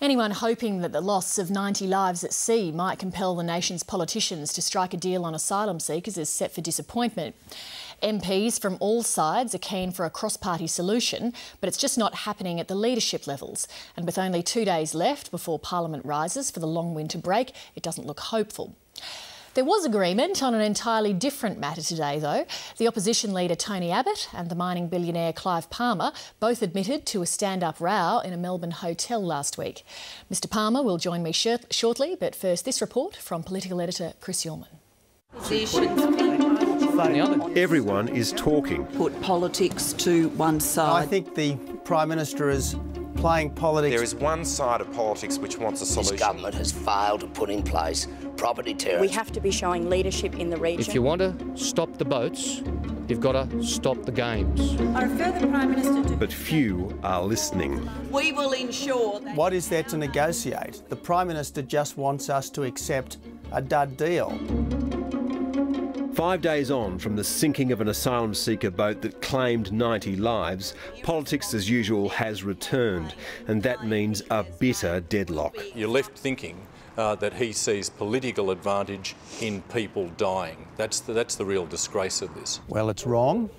Anyone hoping that the loss of 90 lives at sea might compel the nation's politicians to strike a deal on asylum seekers is set for disappointment. MPs from all sides are keen for a cross-party solution, but it's just not happening at the leadership levels. And with only 2 days left before Parliament rises for the long winter break, it doesn't look hopeful. There was agreement on an entirely different matter today, though. The Opposition Leader Tony Abbott and the mining billionaire Clive Palmer both admitted to a stand-up row in a Melbourne hotel last week. Mr Palmer will join me shortly, but first this report from political editor Chris Yorman. Everyone is talking. Put politics to one side. I think the Prime Minister is playing politics. There is one side of politics which wants a solution. This government has failed to put in place property tariffs. We have to be showing leadership in the region. If you want to stop the boats, you've got to stop the games. I refer the Prime Minister to... But few are listening. We will ensure that... What is there to negotiate? The Prime Minister just wants us to accept a dud deal. 5 days on from the sinking of an asylum seeker boat that claimed 90 lives, politics as usual has returned, and that means a bitter deadlock. You're left thinking that he sees political advantage in people dying. That's the real disgrace of this. Well, it's wrong,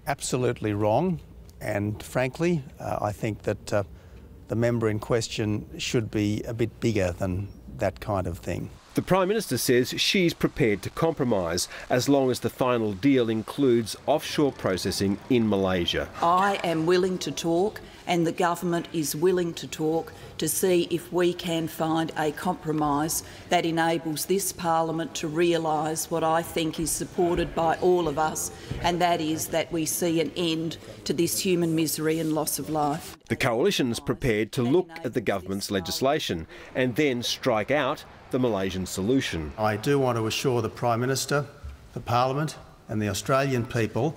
absolutely wrong, and frankly, I think that the member in question should be a bit bigger than that kind of thing. The Prime Minister says she's prepared to compromise as long as the final deal includes offshore processing in Malaysia. I am willing to talk, and the government is willing to talk to see if we can find a compromise that enables this Parliament to realise what I think is supported by all of us, and that is that we see an end to this human misery and loss of life. The Coalition's prepared to look at the government's legislation and then strike out the Malaysian solution. I do want to assure the Prime Minister, the Parliament and the Australian people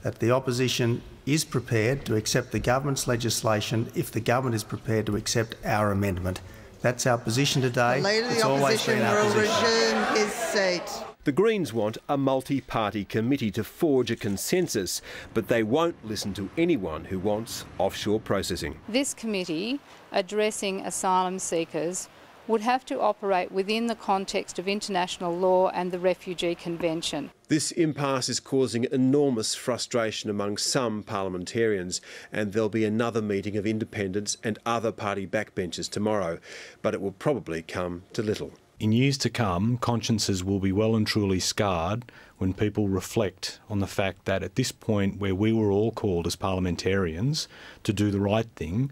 that the opposition is prepared to accept the government's legislation if the government is prepared to accept our amendment. That's our position today. It's always been our position. Resume his seat. The Greens want a multi-party committee to forge a consensus, but they won't listen to anyone who wants offshore processing. This committee, addressing asylum seekers, would have to operate within the context of international law and the Refugee Convention. This impasse is causing enormous frustration among some parliamentarians, and there'll be another meeting of independents and other party backbenchers tomorrow, but it will probably come to little. In years to come, consciences will be well and truly scarred when people reflect on the fact that at this point where we were all called as parliamentarians to do the right thing,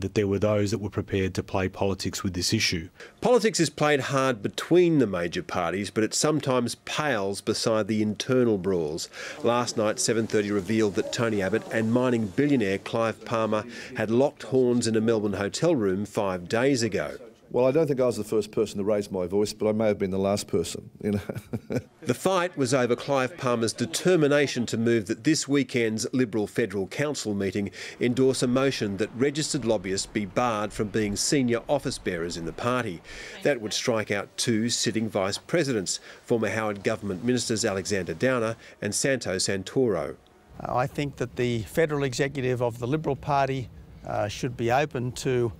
that there were those that were prepared to play politics with this issue. Politics is played hard between the major parties, but it sometimes pales beside the internal brawls. Last night, 7:30 revealed that Tony Abbott and mining billionaire Clive Palmer had locked horns in a Melbourne hotel room 5 days ago. Well, I don't think I was the first person to raise my voice, but I may have been the last person, you know. The fight was over Clive Palmer's determination to move that this weekend's Liberal Federal Council meeting endorse a motion that registered lobbyists be barred from being senior office bearers in the party. That would strike out 2 sitting vice presidents, former Howard government ministers Alexander Downer and Santo Santoro. I think that the federal executive of the Liberal Party should be open to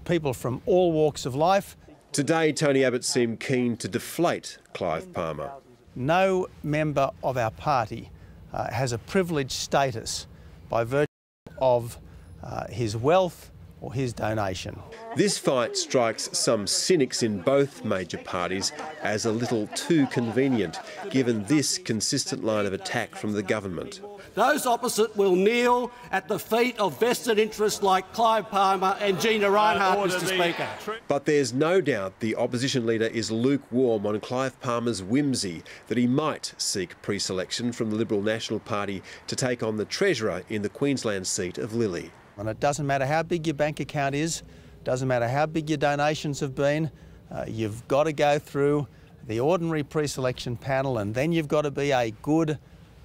people from all walks of life. Today, Tony Abbott seemed keen to deflate Clive Palmer. No member of our party has a privileged status by virtue of his wealth or his donation. This fight strikes some cynics in both major parties as a little too convenient, given this consistent line of attack from the government. Those opposite will kneel at the feet of vested interests like Clive Palmer and Gina Reinhardt, Mr Speaker. But there's no doubt the opposition leader is lukewarm on Clive Palmer's whimsy that he might seek pre-selection from the Liberal National Party to take on the Treasurer in the Queensland seat of Lilly. And it doesn't matter how big your bank account is, doesn't matter how big your donations have been, you've got to go through the ordinary pre-selection panel, and then you've got to be a good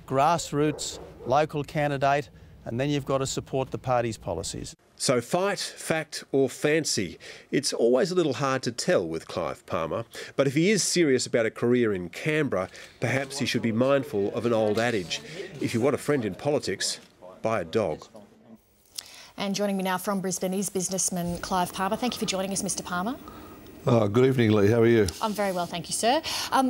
grassroots local candidate, and then you've got to support the party's policies. So fight, fact or fancy? It's always a little hard to tell with Clive Palmer, but if he is serious about a career in Canberra, perhaps he should be mindful of an old adage. If you want a friend in politics, buy a dog. And joining me now from Brisbane is businessman Clive Palmer. Thank you for joining us, Mr Palmer. Good evening, Lee. How are you? I'm very well, thank you, sir.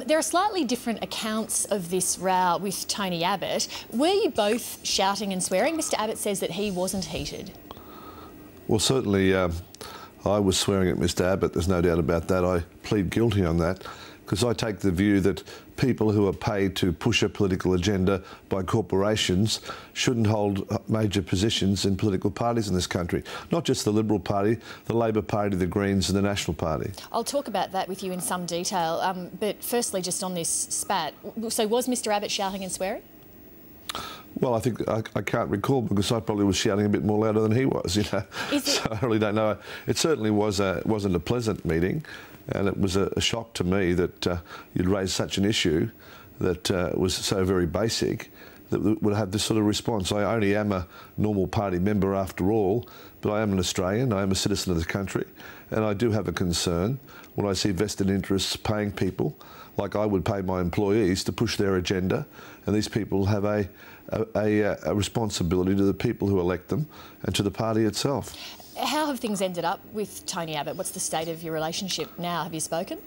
There are slightly different accounts of this row with Tony Abbott. Were you both shouting and swearing? Mr Abbott says that he wasn't heated. Well, certainly I was swearing at Mr Abbott, there's no doubt about that. I plead guilty on that because I take the view that people who are paid to push a political agenda by corporations shouldn't hold major positions in political parties in this country. Not just the Liberal Party, the Labor Party, the Greens and the National Party. I'll talk about that with you in some detail, but firstly just on this spat. So was Mr Abbott shouting and swearing? Well, I think I can't recall because I probably was shouting a bit more louder than he was, you know. So I really don't know. It certainly wasn't a pleasant meeting, and it was a shock to me that you'd raise such an issue that was so very basic that would have this sort of response. I only am a normal party member after all, but I am an Australian, I am a citizen of the country, and I do have a concern when I see vested interests paying people like I would pay my employees to push their agenda, and these people have a responsibility to the people who elect them and to the party itself. How have things ended up with Tony Abbott? What's the state of your relationship now? Have you spoken?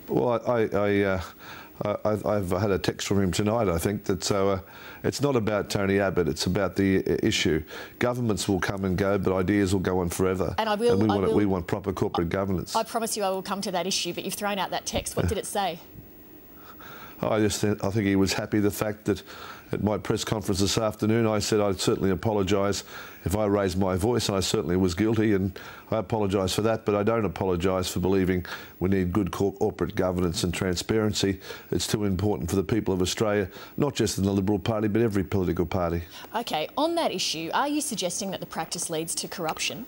Well, I've had a text from him tonight, I think, that so it's not about Tony Abbott, it's about the issue. Governments will come and go, but ideas will go on forever. And we want proper corporate governance. I promise you I will come to that issue, but you've thrown out that text. What did it say? I think he was happy the fact that at my press conference this afternoon I said I'd certainly apologise if I raised my voice, and I certainly was guilty, and I apologise for that, but I don't apologise for believing we need good corporate governance and transparency. It's too important for the people of Australia, not just in the Liberal Party, but every political party. OK, on that issue, are you suggesting that the practice leads to corruption?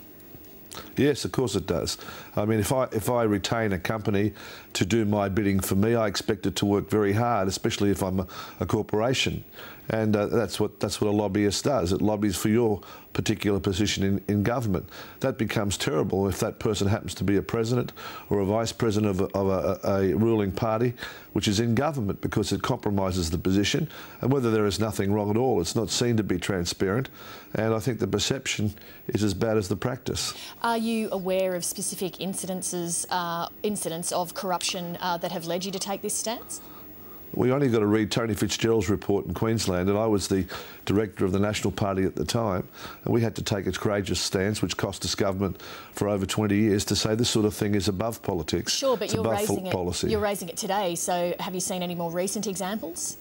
Yes, of course it does. I mean, if I retain a company to do my bidding for me, I expect it to work very hard, especially if I'm a corporation. And that's what a lobbyist does. It lobbies for your particular position in government. That becomes terrible if that person happens to be a president or a vice president of a ruling party which is in government, because it compromises the position. And whether there is nothing wrong at all, it's not seen to be transparent. And I think the perception is as bad as the practice. Are you aware of specific incidents of corruption that have led you to take this stance? We only got to read Tony Fitzgerald's report in Queensland, and I was the director of the National Party at the time, and we had to take a courageous stance, which cost us government for over 20 years, to say this sort of thing is above politics. Sure, but you're raising policy. it today, so have you seen any more recent examples?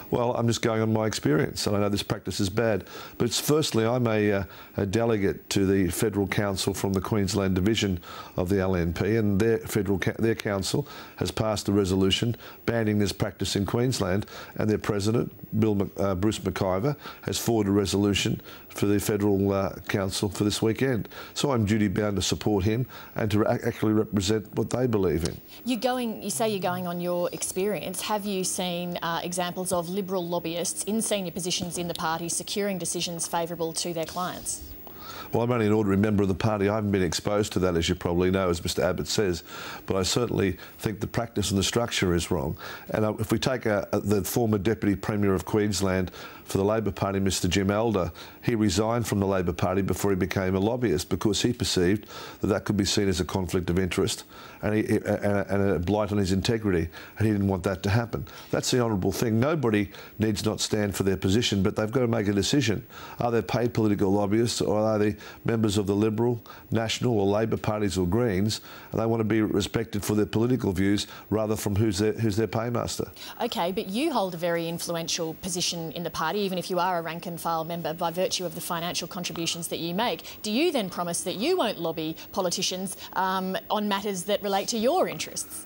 Well, I'm just going on my experience, and I know this practice is bad. But firstly, I'm a delegate to the Federal Council from the Queensland division of the LNP, and their council has passed a resolution banning this practice in Queensland, and their president, Bruce McIver, has forwarded a resolution for the Federal Council for this weekend. So I'm duty-bound to support him and to actually represent what they believe in. You say you're going on your experience. Have you seen examples of Liberal lobbyists in senior positions in the party securing decisions favourable to their clients? Well, I'm only an ordinary member of the party. I haven't been exposed to that, as you probably know, as Mr Abbott says. But I certainly think the practice and the structure is wrong. And if we take the former Deputy Premier of Queensland for the Labor Party, Mr Jim Elder, he resigned from the Labor Party before he became a lobbyist because he perceived that that could be seen as a conflict of interest and a blight on his integrity, and he didn't want that to happen. That's the honourable thing. Nobody needs not stand for their position, but they've got to make a decision. Are they paid political lobbyists, or are they members of the Liberal, National or Labor parties or Greens, and they want to be respected for their political views rather from who's their paymaster? OK, but you hold a very influential position in the party, even if you are a rank-and-file member, by virtue of the financial contributions that you make. Do you then promise that you won't lobby politicians on matters that relate to your interests?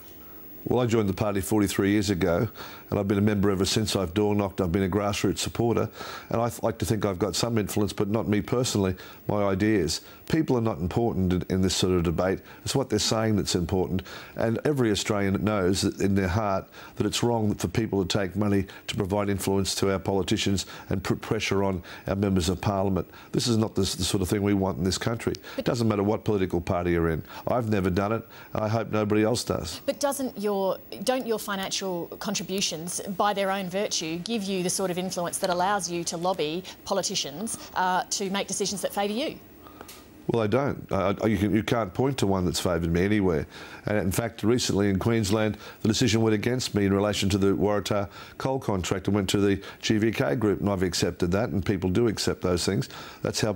Well, I joined the party 43 years ago, and I've been a member ever since. I've door-knocked, I've been a grassroots supporter, and I like to think I've got some influence, but not me personally, my ideas. People are not important in this sort of debate. It's what they're saying that's important, and every Australian knows that in their heart that it's wrong for people to take money to provide influence to our politicians and put pressure on our members of parliament. This is not the sort of thing we want in this country. It doesn't matter what political party you're in. I've never done it, and I hope nobody else does. But doesn't your don't your financial contributions, by their own virtue, give you the sort of influence that allows you to lobby politicians to make decisions that favour you? Well, I don't. You can't point to one that's favoured me anywhere. And in fact, recently in Queensland, the decision went against me in relation to the Waratah coal contract and went to the GVK group, and I've accepted that, and people do accept those things. That's how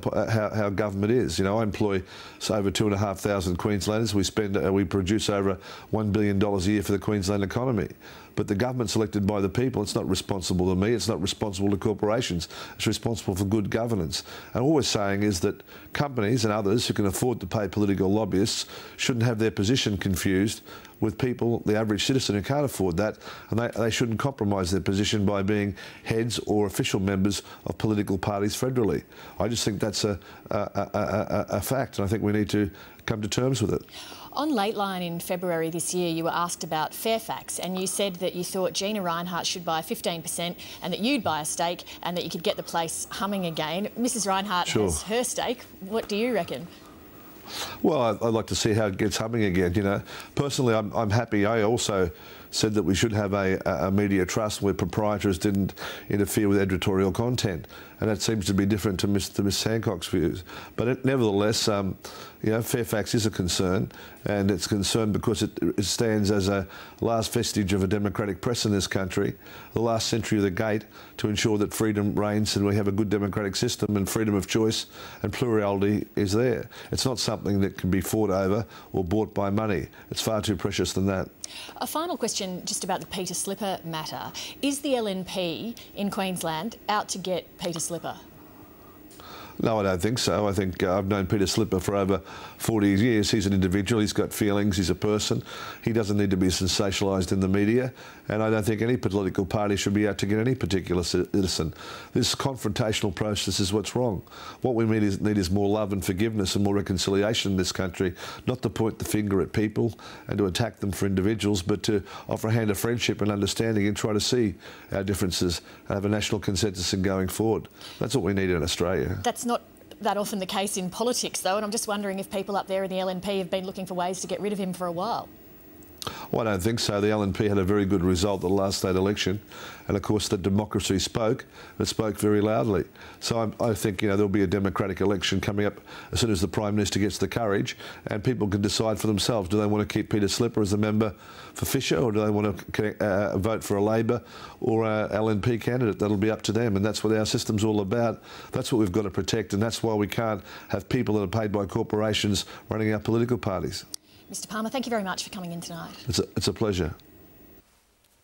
government is. You know, I employ over 2,500 Queenslanders. We produce over $1 billion a year for the Queensland economy. But the government's elected by the people. It's not responsible to me. It's not responsible to corporations. It's responsible for good governance. And all we're saying is that companies and others who can afford to pay political lobbyists shouldn't have their position confused with people, the average citizen, who can't afford that, and they shouldn't compromise their position by being heads or official members of political parties federally. I just think that's a fact, and I think we need to come to terms with it. On Lateline in February this year, you were asked about Fairfax, and you said that you thought Gina Rinehart should buy 15% and that you'd buy a stake and that you could get the place humming again. Mrs Rinehart has her stake. What do you reckon? Well, I'd like to see how it gets humming again, you know. Personally, I'm happy. I also said that we should have a media trust where proprietors didn't interfere with editorial content, and that seems to be different to Miss Hancock's views. But nevertheless, you know, Fairfax is a concern, and it's a concern because it stands as a last vestige of a democratic press in this country, the last century of the gate, to ensure that freedom reigns and we have a good democratic system and freedom of choice and plurality is there. It's not something that can be fought over or bought by money. It's far too precious than that. A final question just about the Peter Slipper matter. Is the LNP in Queensland out to get Peter Slipper? No, I don't think so. I think I've known Peter Slipper for over 40 years. He's an individual, he's got feelings, he's a person. He doesn't need to be sensationalised in the media, and I don't think any political party should be out to get any particular citizen. This confrontational process is what's wrong. What we need is more love and forgiveness and more reconciliation in this country, not to point the finger at people and to attack them for individuals, but to offer a hand of friendship and understanding and try to see our differences and have a national consensus in going forward. That's what we need in Australia. That's not that often the case in politics, though, and I'm just wondering if people up there in the LNP have been looking for ways to get rid of him for a while. Well, I don't think so. The LNP had a very good result at the last state election, and of course the democracy spoke. It spoke very loudly. So I think, you know, there'll be a democratic election coming up as soon as the Prime Minister gets the courage, and people can decide for themselves. Do they want to keep Peter Slipper as a member for Fisher, or do they want to vote for a Labor or a LNP candidate? That'll be up to them, and that's what our system's all about. That's what we've got to protect, and that's why we can't have people that are paid by corporations running our political parties. Mr Palmer, thank you very much for coming in tonight. It's a pleasure.